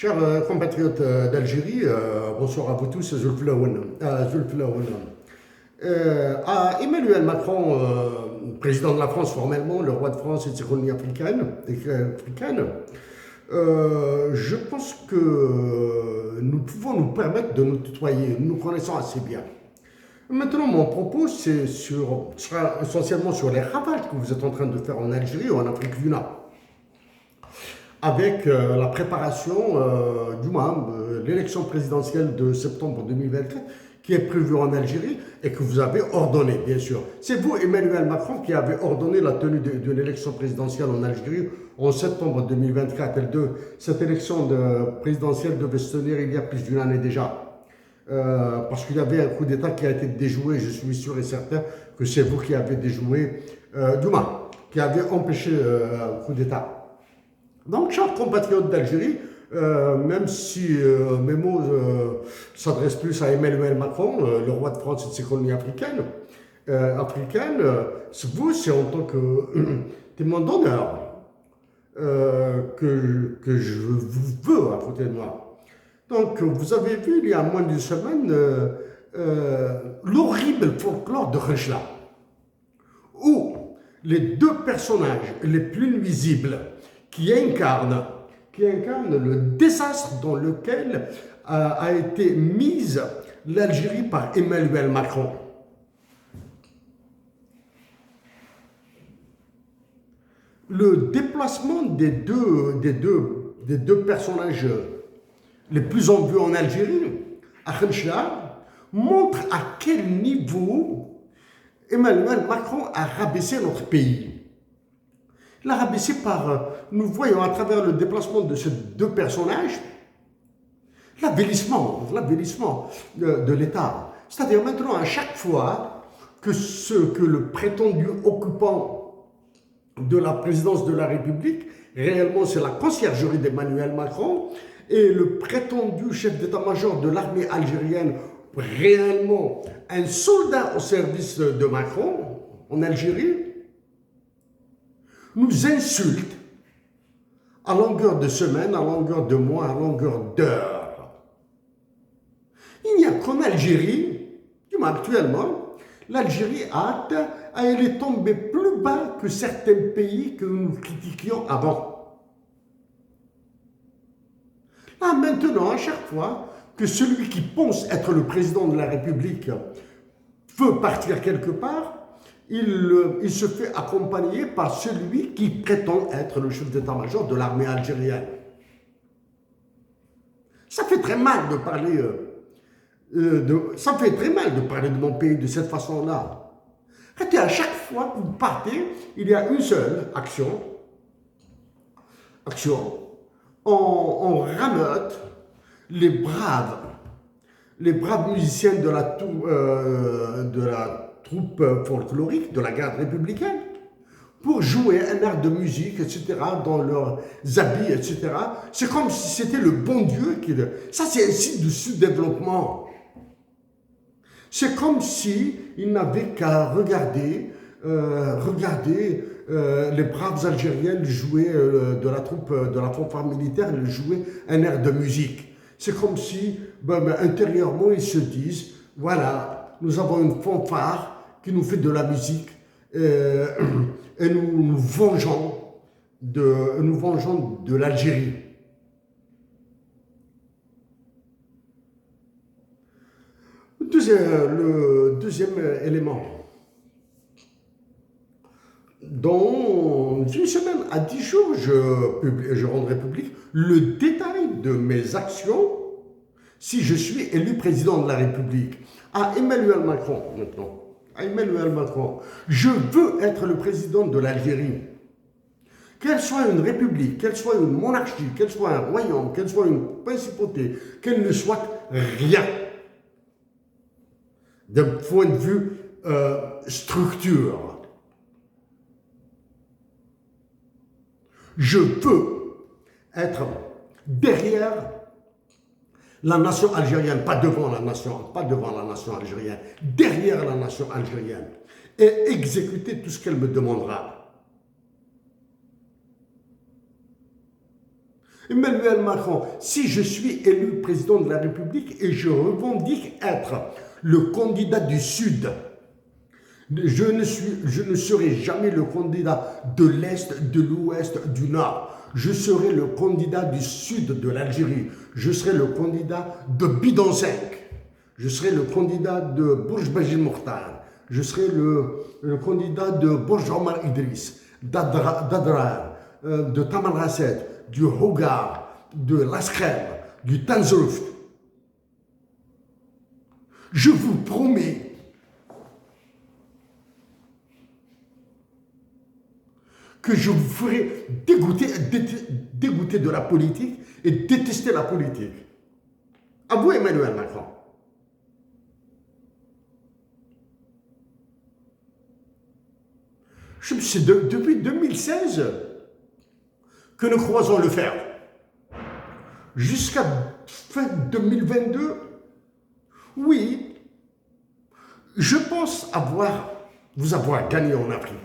Chers compatriotes d'Algérie, bonsoir à vous tous, Zulf Laouen. À Emmanuel Macron, président de la France formellement, le roi de France et de ses colonies africaines, je pense que nous pouvons nous permettre de nous tutoyer, nous nous connaissons assez bien. Maintenant, mon propos sera essentiellement sur les ravages que vous êtes en train de faire en Algérie ou en Afrique du Nord, avec la préparation l'élection présidentielle de septembre 2024 qui est prévue en Algérie et que vous avez ordonné, bien sûr. C'est vous, Emmanuel Macron, qui avez ordonné la tenue d'une élection présidentielle en Algérie en septembre 2024. Cette élection présidentielle devait se tenir il y a plus d'une année déjà. Parce qu'il y avait un coup d'État qui a été déjoué, je suis sûr et certain que c'est vous qui avez déjoué qui avez empêché un coup d'État. Donc, chers compatriotes d'Algérie, même si mes mots s'adressent plus à Emmanuel Macron, le roi de France et de ses colonies africaines, vous, c'est en tant que témoin d'honneur que je vous veux à côté de moi. Donc, vous avez vu il y a moins d'une semaine l'horrible folklore de Rechla, où les deux personnages les plus nuisibles qui incarnent le désastre dans lequel a été mise l'Algérie par Emmanuel Macron. Le déplacement des deux personnages les plus en vue en Algérie, à Khenchla, montre à quel niveau Emmanuel Macron a rabaissé notre pays. Il l'a rabaissé nous voyons à travers le déplacement de ces deux personnages, l'avélissement de l'État. C'est-à-dire maintenant, à chaque fois que le prétendu occupant de la présidence de la République, réellement c'est la conciergerie d'Emmanuel Macron, et le prétendu chef d'état-major de l'armée algérienne, réellement un soldat au service de Macron en Algérie, nous insulte à longueur de semaine, à longueur de mois, à longueur d'heure. Il n'y a qu'en Algérie, du moins actuellement, l'Algérie elle est tombée plus bas que certains pays que nous critiquions avant. Là, maintenant, à chaque fois que celui qui pense être le président de la République veut partir quelque part, il se fait accompagner par celui qui prétend être le chef d'état-major de l'armée algérienne. Ça fait très mal de parler de mon pays de cette façon-là. À chaque fois que vous partez, il y a une seule action. On rameute les braves musiciens de la troupe folklorique de la garde républicaine pour jouer un air de musique, etc., dans leurs habits, etc. C'est comme si c'était le bon Dieu qui... Ça, c'est un signe de sous-développement. C'est comme si ils n'avaient qu'à regarder les braves Algériens jouer de la troupe militaire, jouer un air de musique. C'est comme si, intérieurement, ils se disent, voilà, nous avons une fanfare qui nous fait de la musique et nous nous vengeons de l'Algérie. Le deuxième élément. Dans une semaine à 10 jours, je rendrai public le détail de mes actions si je suis élu président de la République. À Emmanuel Macron, maintenant. À Emmanuel Macron. Je veux être le président de l'Algérie. Qu'elle soit une république, qu'elle soit une monarchie, qu'elle soit un royaume, qu'elle soit une principauté, qu'elle ne soit rien. D'un point de vue structure. Je veux être derrière la nation algérienne, pas devant la nation algérienne, derrière la nation algérienne, et exécuter tout ce qu'elle me demandera. Emmanuel Macron, si je suis élu président de la République et je revendique être le candidat du Sud, je ne serai jamais le candidat de l'Est, de l'Ouest, du Nord. Je serai le candidat du Sud de l'Algérie. Je serai le candidat de Bidon 5. Je serai le candidat de Bourj Bajil Mokhtar. Je serai le candidat de Bourj Omar Idriss, d'Adrar, de Taman Rasset, du Hogar, de l'Askrem, du Tanzurft. Je vous promets que je vous ferai dégoûter de la politique et détester la politique. À vous, Emmanuel Macron. C'est depuis 2016 que nous croisons le fer. Jusqu'à fin 2022, oui, je pense vous avoir gagné en Afrique,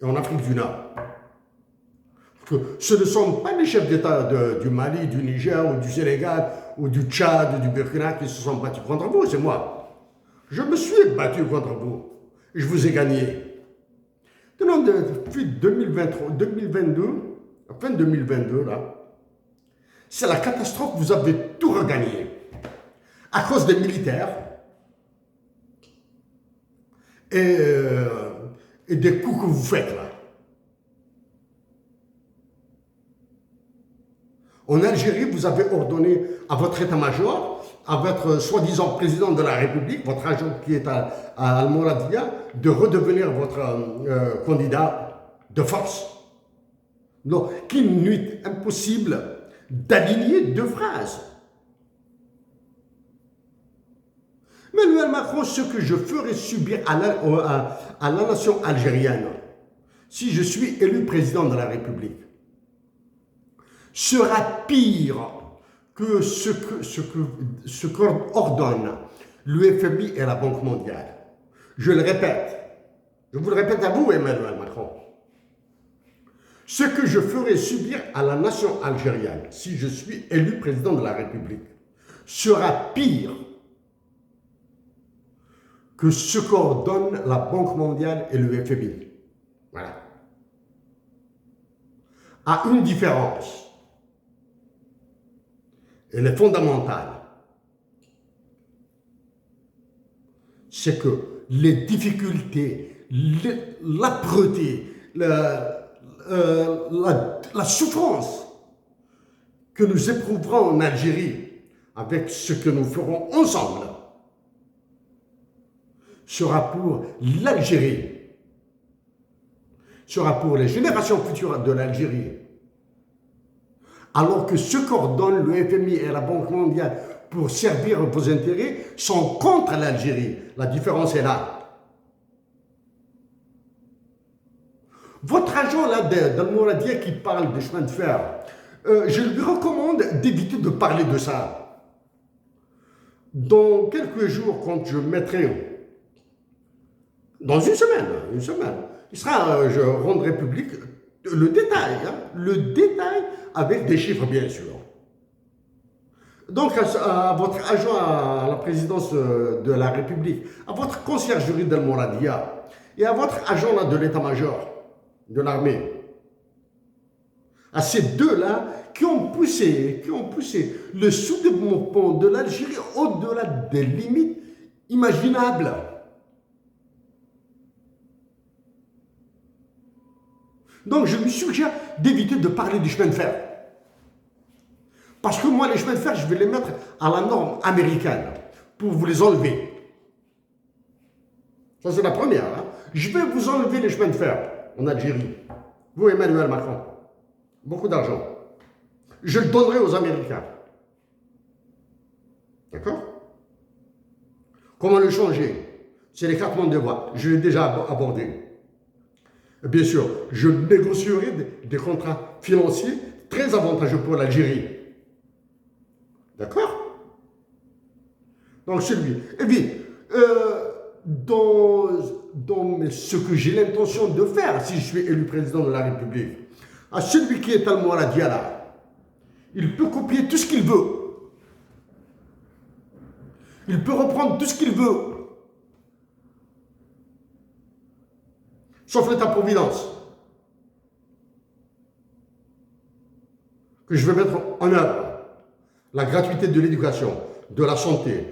et en Afrique du Nord. Que ce ne sont pas les chefs d'État du Mali, du Niger, ou du Sénégal, ou du Tchad, ou du Burkina qui se sont battus contre vous, c'est moi. Je me suis battu contre vous, et je vous ai gagné. Depuis 2022, fin 2022, là, c'est la catastrophe, vous avez tout regagné. À cause des militaires et des coups que vous faites là. En Algérie, vous avez ordonné à votre état-major, à votre soi-disant président de la République, votre agent qui est à Al-Mouradia, de redevenir votre candidat de force. Donc, qu'une nuit impossible d'aligner deux phrases. Emmanuel Macron, ce que je ferai subir à la nation algérienne, si je suis élu président de la République, sera pire que ce qu'ordonne l'UFMI et la Banque mondiale. Je le répète. Je vous le répète à vous, Emmanuel Macron. Ce que je ferai subir à la nation algérienne, si je suis élu président de la République, sera pire que ce qu'ordonnent la Banque mondiale et le FMI. Voilà. À une différence. Elle est fondamentale. C'est que les difficultés, l'âpreté, la souffrance que nous éprouverons en Algérie avec ce que nous ferons ensemble sera pour l'Algérie, sera pour les générations futures de l'Algérie. Alors que ce qu'ordonnent le FMI et la Banque mondiale pour servir vos intérêts sont contre l'Algérie. La différence est là. Votre agent là d'Al-Mouradia qui parle des chemins de fer, je lui recommande d'éviter de parler de ça. Dans quelques jours, quand je mettrai, dans une semaine, il sera, je rendrai public le détail avec des chiffres bien sûr. Donc à votre agent à la présidence de la République, à votre conciergerie d'Al-Mouradia et à votre agent là, de l'état-major de l'armée, à ces deux-là qui ont poussé le sous-développement de l'Algérie au-delà des limites imaginables. Donc je lui suggère d'éviter de parler du chemin de fer. Parce que moi, les chemins de fer, je vais les mettre à la norme américaine pour vous les enlever. Ça, c'est la première. Hein. Je vais vous enlever les chemins de fer en Algérie. Vous, Emmanuel Macron. Beaucoup d'argent. Je le donnerai aux Américains. D'accord? Comment le changer? C'est l'écartement de voies. Je l'ai déjà abordé. Bien sûr, je négocierai des contrats financiers très avantageux pour l'Algérie. D'accord? Donc c'est lui. Et bien, dans ce que j'ai l'intention de faire si je suis élu président de la République, à celui qui est Al-Mouradia là, Il peut copier tout ce qu'il veut. Il peut reprendre tout ce qu'il veut. Sauf l'État-providence. Que je vais mettre en œuvre. La gratuité de l'éducation, de la santé,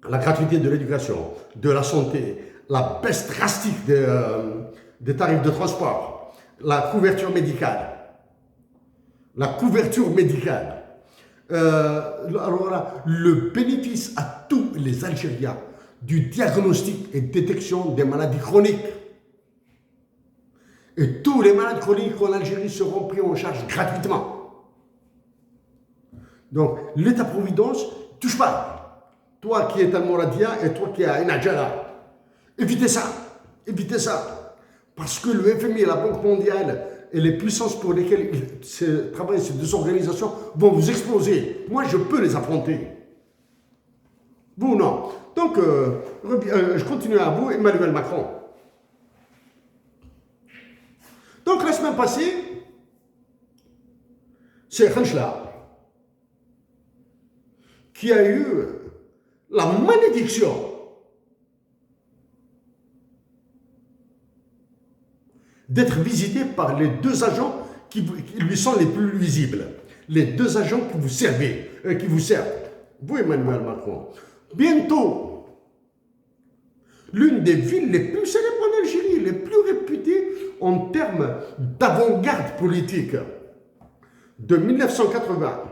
la gratuité de l'éducation, de la santé, la baisse drastique des tarifs de transport, la couverture médicale. La couverture médicale. Alors là, le bénéfice à tous les Algériens du diagnostic et détection des maladies chroniques. Et tous les malades chroniques en Algérie seront pris en charge gratuitement. Donc, l'État-providence, touche pas. Toi qui es un Mouradia et toi qui es un Adjara. Évitez ça. Évitez ça. Parce que le FMI et la Banque mondiale et les puissances pour lesquelles ils travaillent, ces deux organisations, vont vous exploser. Moi, je peux les affronter. Vous, non. Donc, je continue à vous, Emmanuel Macron. Donc, la semaine passée, c'est Khanchla qui a eu la malédiction d'être visité par les deux agents qui lui sont les plus visibles. Les deux agents qui vous servent. Vous, Emmanuel Macron. Bientôt, l'une des villes les plus célèbres en Algérie, les plus réputées en termes d'avant-garde politique, de 1980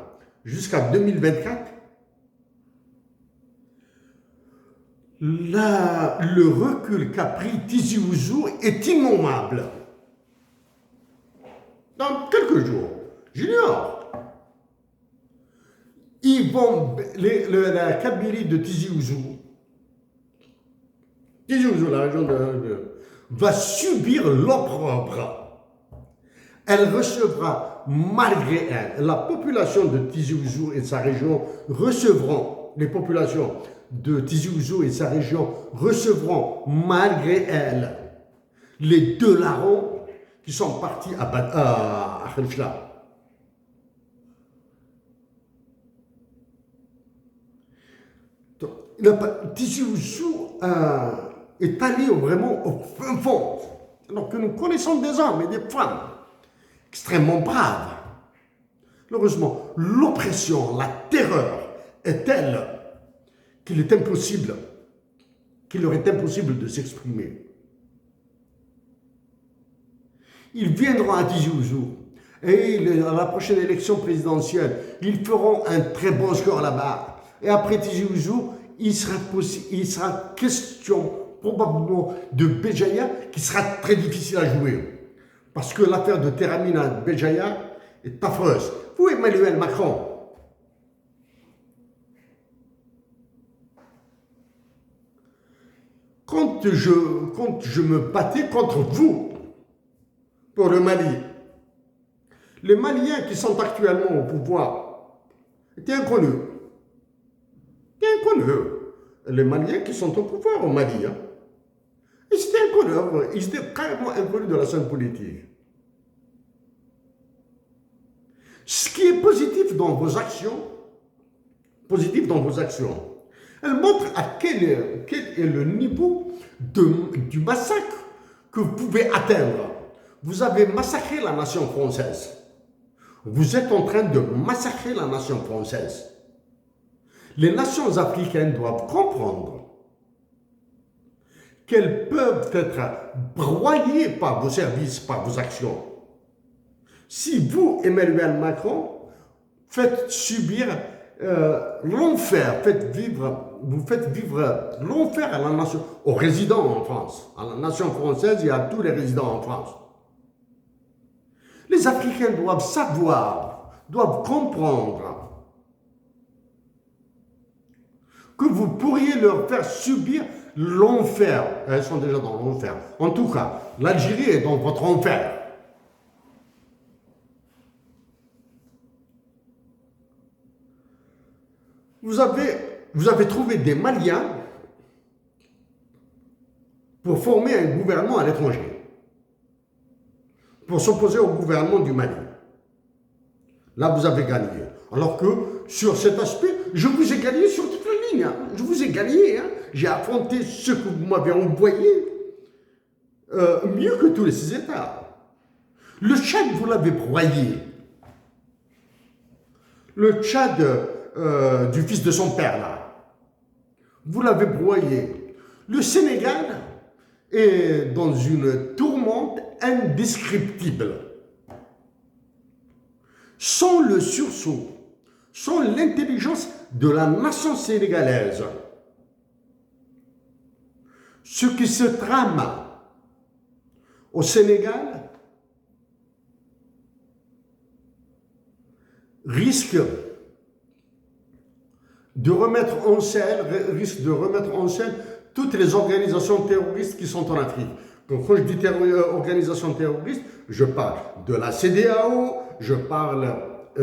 jusqu'à 2024, le recul qu'a pris Tizi Ouzou est innommable. Dans quelques jours, j'ignore, la Kabylie de Tizi Ouzou, la région va subir l'opprobre. Elle recevra, malgré elle, la population de Tizi Ouzou et sa région recevront, les populations de Tizi Ouzou et sa région recevront, malgré elle, les deux larrons qui sont partis à Khanchla. Tizi Ouzou est allé vraiment au fin fond. Alors que nous connaissons des hommes et des femmes extrêmement braves. Heureusement, l'oppression, la terreur est telle qu'il leur est impossible de s'exprimer. Ils viendront à Tizi Ouzou et à la prochaine élection présidentielle, ils feront un très bon score là-bas. Et après Tizi Ouzou, il sera question probablement de Béjaïa qui sera très difficile à jouer. Parce que l'affaire de Teramina Béjaïa est affreuse. Vous, Emmanuel Macron, quand je me battais contre vous pour le Mali, les Maliens qui sont actuellement au pouvoir étaient inconnus. Les Maliens qui sont au pouvoir au Mali, ils étaient inconnus, ils étaient carrément inconnus de la scène politique. Ce qui est positif dans vos actions, elle montre à quel est le niveau du massacre que vous pouvez atteindre. Vous avez massacré la nation française. Vous êtes en train de massacrer la nation française. Les nations africaines doivent comprendre qu'elles peuvent être broyées par vos services, par vos actions. Si vous, Emmanuel Macron, faites subir l'enfer, vous faites vivre l'enfer à la nation, aux résidents en France, à la nation française et à tous les résidents en France. Les Africains doivent savoir, doivent comprendre que vous pourriez leur faire subir l'enfer. Elles sont déjà dans l'enfer. En tout cas, l'Algérie est dans votre enfer. Vous avez trouvé des Maliens pour former un gouvernement à l'étranger, pour s'opposer au gouvernement du Mali. Là, vous avez gagné. Alors que sur cet aspect, je vous ai gagné sur toute la ligne. Hein. Je vous ai gagné. Hein. J'ai affronté ce que vous m'avez envoyé mieux que tous les 6 États. Le Tchad, vous l'avez broyé. Le Tchad du fils de son père, là, vous l'avez broyé. Le Sénégal est dans une tourmente indescriptible. Sans le sursaut, sans l'intelligence de la nation sénégalaise, ce qui se trame au Sénégal risque de remettre en scène toutes les organisations terroristes qui sont en Afrique. Donc quand je dis organisations terroristes, je parle de la CEDEAO, je parle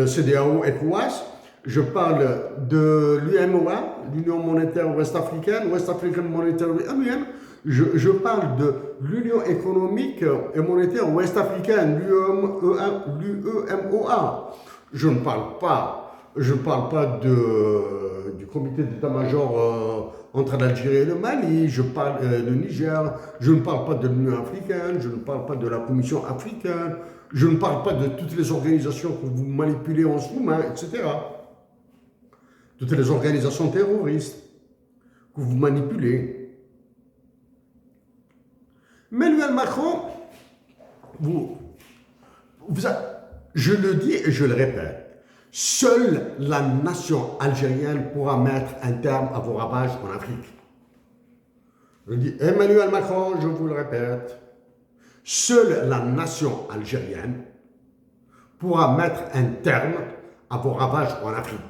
CEDEAO ECOWAS, je parle de l'UMOA, l'Union monétaire ouest-africaine, West African Monetary Union, je parle de l'Union économique et monétaire ouest-africaine, l'UEMOA. Je ne parle pas du comité d'état-major entre l'Algérie et le Mali, je parle du Niger, je ne parle pas de l'Union africaine, je ne parle pas de la Commission africaine, je ne parle pas de toutes les organisations que vous manipulez en ce moment, etc. Toutes les organisations terroristes que vous manipulez. Emmanuel Macron, je le dis et je le répète, seule la nation algérienne pourra mettre un terme à vos ravages en Afrique. Je dis Emmanuel Macron, je vous le répète, seule la nation algérienne pourra mettre un terme à vos ravages en Afrique.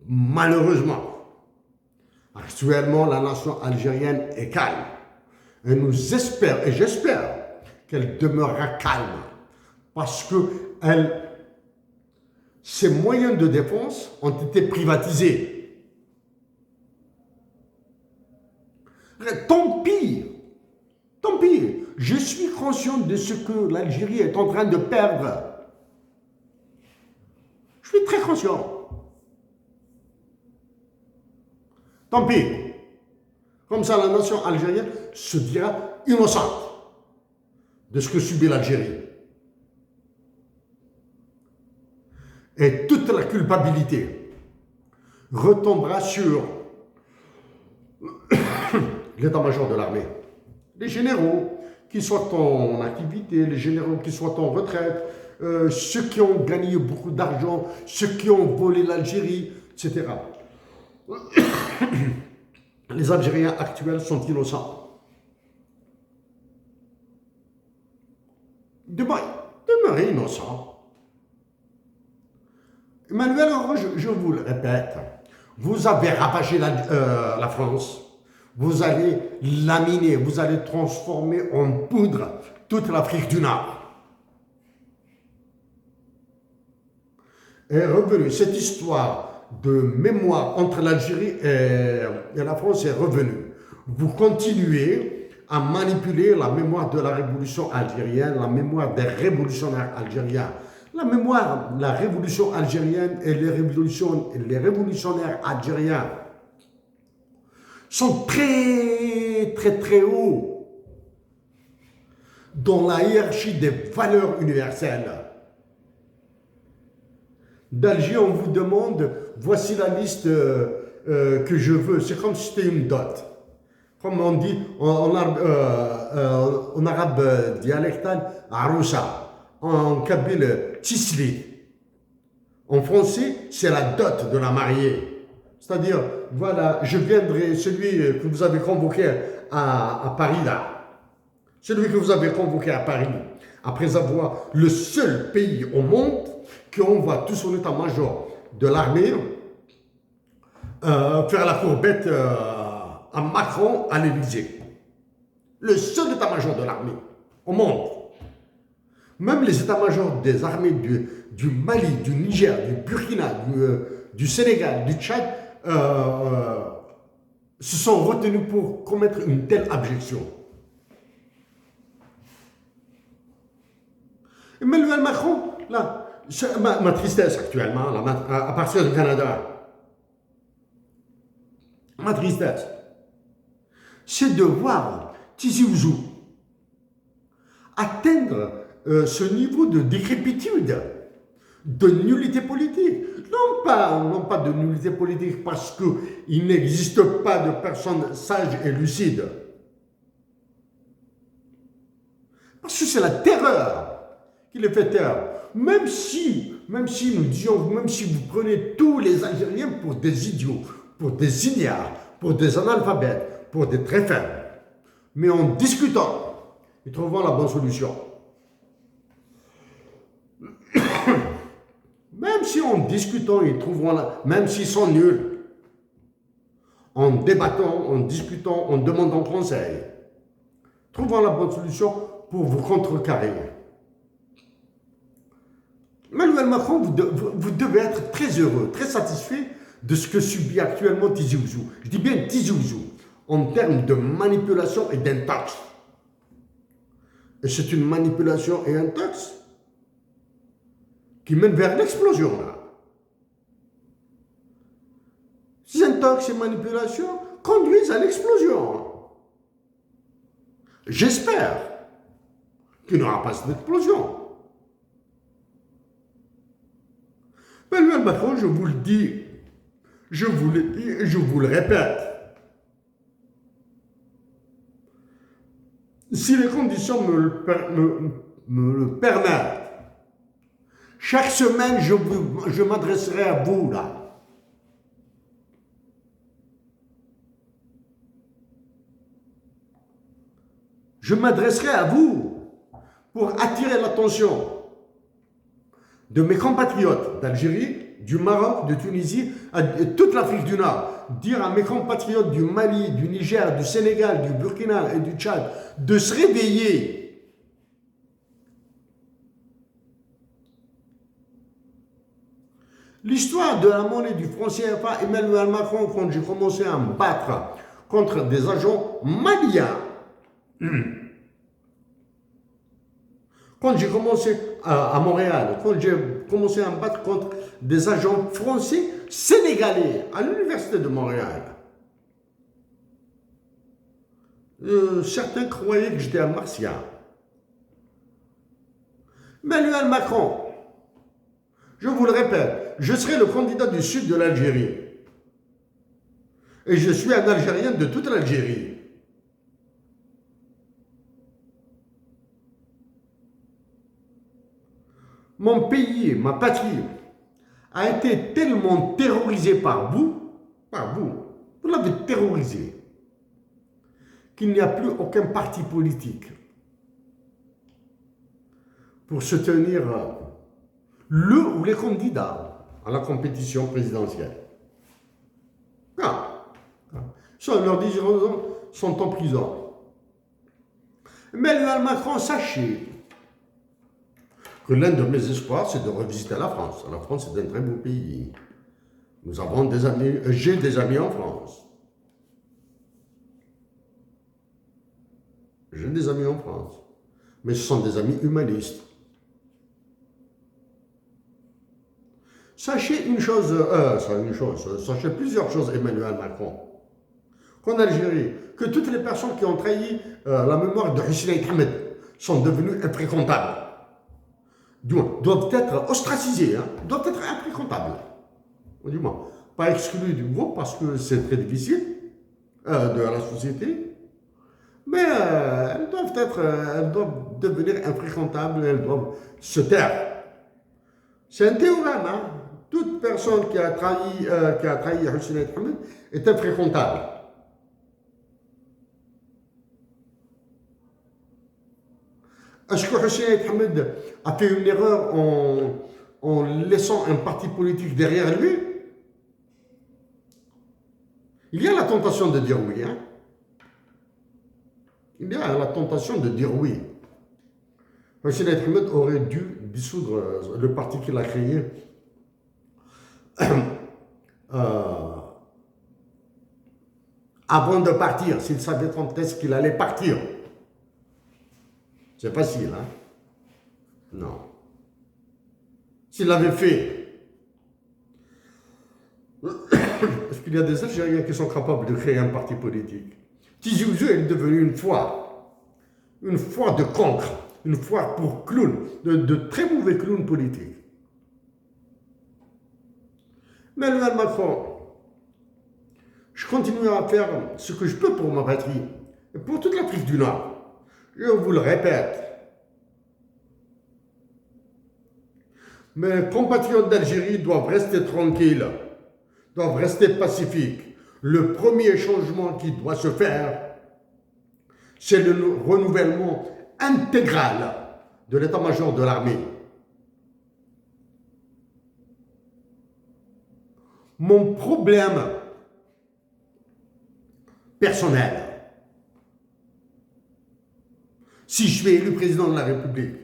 Malheureusement, actuellement, la nation algérienne est calme. Et nous espérons, et j'espère qu'elle demeurera calme, parce que ses moyens de défense ont été privatisés. Tant pis, je suis conscient de ce que l'Algérie est en train de perdre. Je suis très conscient. Tant pis. Comme ça, la nation algérienne se dira innocente de ce que subit l'Algérie. Et toute la culpabilité retombera sur l'état-major de l'armée. Les généraux qui soient en activité, les généraux qui soient en retraite, ceux qui ont gagné beaucoup d'argent, ceux qui ont volé l'Algérie, etc. Les Algériens actuels sont innocents. Demeurez innocents. Emmanuel, je vous le répète, vous avez ravagé la France, vous allez laminer, vous allez transformer en poudre toute l'Afrique du Nord. Est revenue cette histoire de mémoire entre l'Algérie et la France est revenue. Vous continuez à manipuler la mémoire de la révolution algérienne, la mémoire des révolutionnaires algériens. La révolution algérienne et les révolutionnaires algériens sont très, très, très hauts dans la hiérarchie des valeurs universelles. D'Alger, on vous demande, voici la liste que je veux. C'est comme si c'était une dot. Comme on dit en arabe dialectal, Aroussa. En kabyle, Tisli. En français, c'est la dot de la mariée. C'est-à-dire, voilà, je viendrai, celui que vous avez convoqué à Paris, là. Celui que vous avez convoqué à Paris, après avoir le seul pays au monde qui envoie tout son état-major de l'armée faire la courbette à Macron à l'Élysée. Le seul état-major de l'armée au monde. Même les états-majors des armées du Mali, du Niger, du Burkina, du Sénégal, du Tchad se sont retenus pour commettre une telle abjection. Emmanuel Macron, là, ma tristesse actuellement, là, à partir du Canada, ma tristesse, c'est de voir Tizi Ouzou atteindre ce niveau de décrépitude, de nullité politique. Non pas de nullité politique parce qu'il n'existe pas de personnes sages et lucides. Parce que c'est la terreur qui les fait taire. Même si nous disions, même si vous prenez tous les Algériens pour des idiots, pour des ignares, pour des analphabètes, pour des très faibles, mais en discutant, ils trouveront la bonne solution. Même si en discutant, ils trouveront même s'ils sont nuls, en débattant, en discutant, en demandant conseil, trouveront la bonne solution pour vous contrecarrer. Emmanuel Macron, vous devez être très heureux, très satisfait de ce que subit actuellement Tizi Ouzou. Je dis bien Tizi Ouzou, en termes de manipulation et d'intox. Et c'est une manipulation et un intox qui mène vers l'explosion, là. Ces intox et manipulations conduisent à l'explosion. J'espère qu'il n'y aura pas cette explosion. Emmanuel Macron, je vous le dis, je vous le dis et je vous le répète. Si les conditions me le permettent, chaque semaine, je m'adresserai à vous, là. Je m'adresserai à vous pour attirer l'attention de mes compatriotes d'Algérie, du Maroc, de Tunisie, de toute l'Afrique du Nord. Dire à mes compatriotes du Mali, du Niger, du Sénégal, du Burkina et du Tchad de se réveiller. L'histoire de la monnaie du franc CFA, Emmanuel Macron, quand j'ai commencé à me battre contre des agents maliens, quand j'ai commencé à Montréal, quand j'ai commencé à me battre contre des agents français sénégalais à l'université de Montréal, certains croyaient que j'étais un martien. Emmanuel Macron, je vous le répète, je serai le candidat du sud de l'Algérie. Et je suis un Algérien de toute l'Algérie. Mon pays, ma patrie, a été tellement terrorisé par vous l'avez terrorisé, qu'il n'y a plus aucun parti politique pour soutenir le ou les candidats à la compétition présidentielle. Leurs dirigeants sont en prison. Emmanuel Macron, sachez que l'un de mes espoirs, c'est de revisiter la France. La France est un très beau pays. Nous avons des amis, j'ai des amis en France. J'ai des amis en France. Mais ce sont des amis humanistes. Sachez sachez plusieurs choses, Emmanuel Macron. Qu'en Algérie, que toutes les personnes qui ont trahi la mémoire de Hissène Hamed sont devenues infréquentables. Doivent être ostracisés, doivent être infréquentables. Du moins, pas exclus du groupe parce que c'est très difficile de la société, mais elles doivent devenir infréquentables, elles doivent se taire. C'est un théorème, toute personne qui a trahi Hissène Hamed est infréquentable. Est-ce que Hissène Hamed a fait une erreur en laissant un parti politique derrière lui? Il y a la tentation de dire oui. Il y a la tentation de dire oui. Hissène Hamed aurait dû dissoudre le parti qu'il a créé avant de partir, s'il savait quand est-ce qu'il allait partir. C'est facile, Non. S'il l'avait fait, est-ce qu'il y a des Algériens qui sont capables de créer un parti politique? Tizi Ouzou est devenu une foire de cancre, une foire pour clowns, de très mauvais clowns politiques. Mais Emmanuel Macron, je continue à faire ce que je peux pour ma patrie et pour toute l'Afrique du Nord. Je vous le répète. Mes compatriotes d'Algérie doivent rester tranquilles, doivent rester pacifiques. Le premier changement qui doit se faire, c'est le renouvellement intégral de l'état-major de l'armée. Mon problème personnel, si je suis élu président de la République,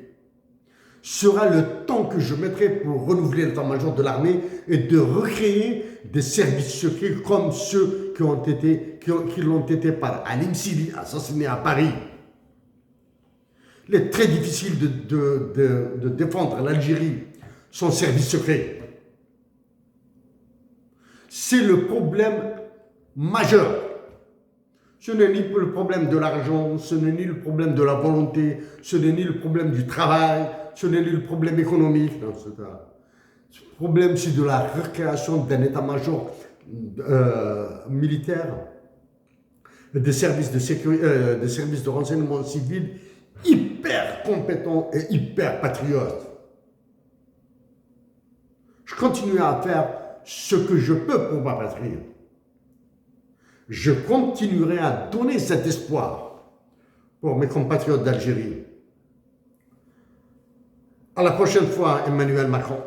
sera le temps que je mettrai pour renouveler l'état-major de l'armée et de recréer des services secrets comme ceux qui l'ont été par Alim Sidi, assassiné à Paris. Il est très difficile de défendre l'Algérie sans service secret. C'est le problème majeur. Ce n'est ni le problème de l'argent, ce n'est ni le problème de la volonté, ce n'est ni le problème du travail, ce n'est ni le problème économique. Non, ce problème, c'est de la recréation d'un état-major militaire, des services de sécurité, des services de renseignement civil hyper compétents et hyper patriotes. Je continue à faire ce que je peux pour ma patrie. Je continuerai à donner cet espoir pour mes compatriotes d'Algérie. À la prochaine fois, Emmanuel Macron.